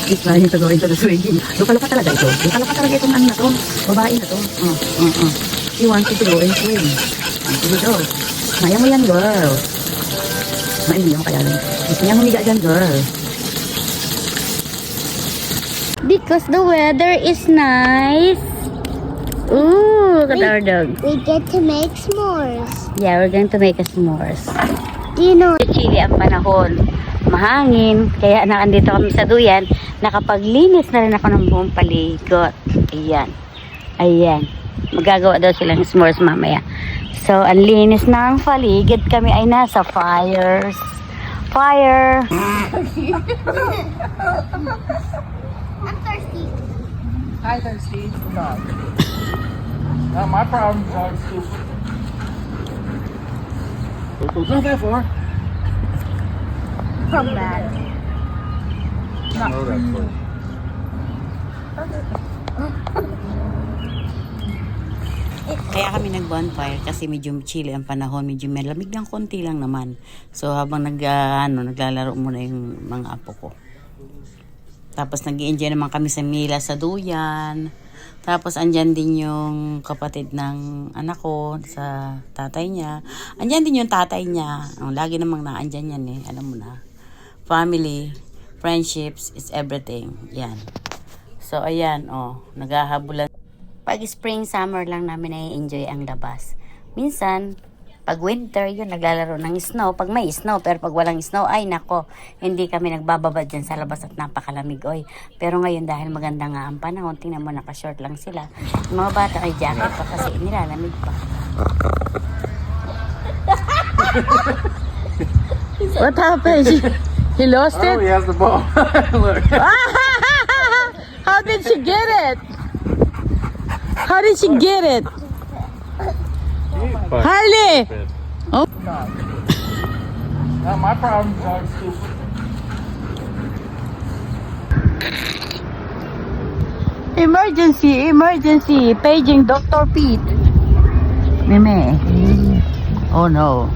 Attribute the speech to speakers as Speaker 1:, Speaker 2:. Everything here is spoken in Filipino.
Speaker 1: He's trying to go into the swimming. Luka-luka talaga ito. Luka-luka talaga itong ano na to. Babae na to. She wanted to go and swim. Sige go. Kaya mo yan, girl. Hindi mo kaya lang. Gusto niya humiga dyan, girl.
Speaker 2: Because the weather is nice. Ooh, look at our dog.
Speaker 3: We get to make s'mores.
Speaker 2: Yeah, we're going to make a s'mores.
Speaker 3: Do you know?
Speaker 2: Chile ang panahon. Mahangin. Kaya nakandito kami sa duyan. Nakapaglinis na rin ako ng buong paligot. Ayan. Ayan. Magagawa daw silang s'mores mamaya. So, ang linis ng paligid. Kami ay nasa fires. Fire!
Speaker 3: I'm thirsty.
Speaker 4: Hi, thirsty. Dog. Not my problem, dog. Stupid. What's that for?
Speaker 3: From that.
Speaker 4: I know that's for.
Speaker 1: Kaya kami nag-bonfire kasi medyo chilly ang panahon, medyo malamig lang, konti lang naman. So habang naglalaro muna yung mga apo ko. Tapos nag-i-enjoy naman kami sa mila sa duyan. Tapos andyan din yung kapatid ng anak ko sa tatay niya. Andyan din yung tatay niya. Lagi namang naandyan yan eh. Alam mo na. Family, friendships, is everything. Yan. So ayan, naghahabulan.
Speaker 2: Pag spring, summer lang namin na-enjoy ang labas. Minsan, pag winter, yun, naglalaro ng snow. Pag may snow, pero pag walang snow, ay nako, hindi kami nagbababad dyan sa labas at napakalamig. Oy. Pero ngayon, dahil maganda nga ang panahon, tingnan mo, naka-short lang sila. Yung mga bata ay jacket pa kasi nilalamig pa.
Speaker 1: What happened? He lost
Speaker 4: Oh, he has the ball. Look.
Speaker 1: How did she get it? How did she get it? Harley! Oh.
Speaker 4: Not my problem, dog. Stupid.
Speaker 1: Emergency! Emergency! Paging Dr. Pete. Meme. Oh no.